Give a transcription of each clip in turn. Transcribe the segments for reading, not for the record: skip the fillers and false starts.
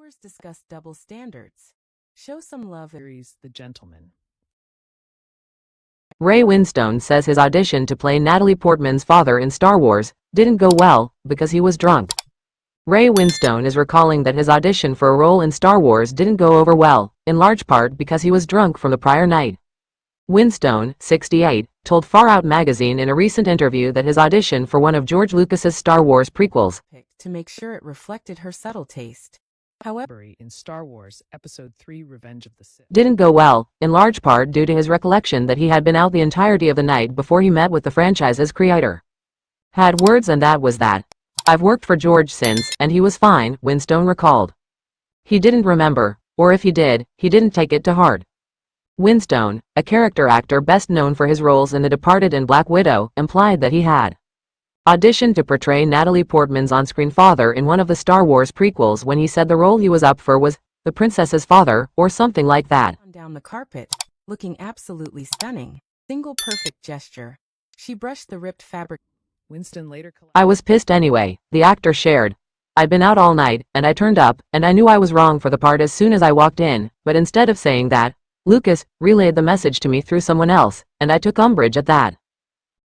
Viewers discuss double standards. Show some love. Series The Gentleman. Ray Winstone says his audition to play Natalie Portman's father in Star Wars didn't go well because he was drunk. Ray Winstone is recalling that his audition for a role in Star Wars didn't go over well, in large part because he was drunk from the prior night. Winstone, 68, told Far Out magazine in a recent interview that his audition for one of George Lucas's Star Wars prequels To make sure it reflected her subtle taste. However, In Star Wars Episode 3 Revenge of the Sith. didn't go well, in large part due to his recollection that he had been out the entirety of the night before he met with the franchise's creator. Had words, and that was that. I've worked for George since, and he was fine, Winstone recalled. He didn't remember, or if he did, he didn't take it to heart. Winstone, a character actor best known for his roles in The Departed and Black Widow, implied that he had auditioned to portray Natalie Portman's on-screen father in one of the Star Wars prequels when he said the role he was up for was the princess's father, or something like that. down the carpet, looking absolutely stunning. Single perfect gesture. She brushed the ripped fabric. Winstone later I was pissed anyway, the actor shared. I'd been out all night, and I turned up, and I knew I was wrong for the part as soon as I walked in, but instead of saying that, Lucas relayed the message to me through someone else, and I took umbrage at that.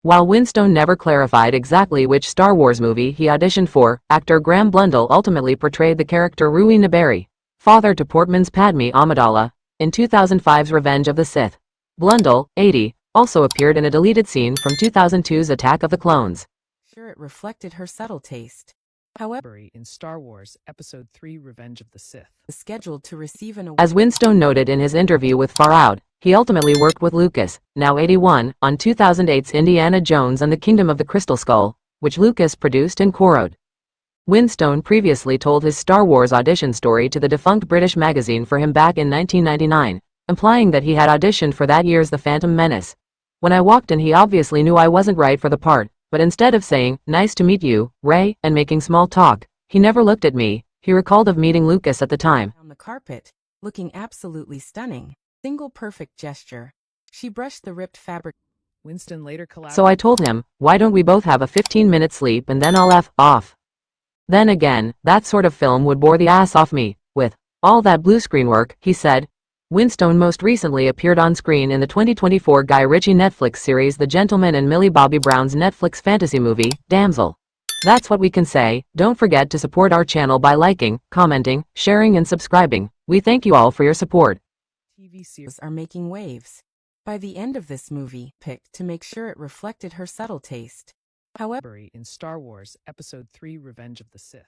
While Winstone never clarified exactly which Star Wars movie he auditioned for, actor Graham Blundell ultimately portrayed the character Rui Naberi, father to Portman's Padme Amidala, in 2005's Revenge of the Sith. Blundell, 80, also appeared in a deleted scene from 2002's Attack of the Clones. Sure, it reflected her subtle taste. However, in Star Wars Episode 3 Revenge of the Sith. is scheduled to receive an award. As Winstone noted in his interview with Far Out, he ultimately worked with Lucas, now 81, on 2008's Indiana Jones and the Kingdom of the Crystal Skull, which Lucas produced and co-wrote. Winstone previously told his Star Wars audition story to the defunct British magazine For Him back in 1999, implying that he had auditioned for that year's The Phantom Menace. When I walked in, he obviously knew I wasn't right for the part, but instead of saying, "Nice to meet you, Ray," and making small talk, he never looked at me. He recalled of meeting Lucas at the time. On the carpet, looking absolutely stunning. Single perfect gesture. She brushed the ripped fabric. Winstone later So I told him, why don't we both have a 15-minute sleep and then I'll F off. Then again, that sort of film would bore the ass off me, with all that blue screen work, he said. Winstone most recently appeared on screen in the 2024 Guy Ritchie Netflix series The Gentleman and Millie Bobby Brown's Netflix fantasy movie, Damsel. That's what we can say. Don't forget to support our channel by liking, commenting, sharing and subscribing. We thank you all for your support. TV series are making waves. By the end of this movie, picked to make sure it reflected her subtle taste. However, in Star Wars Episode 3 Revenge of the Sith.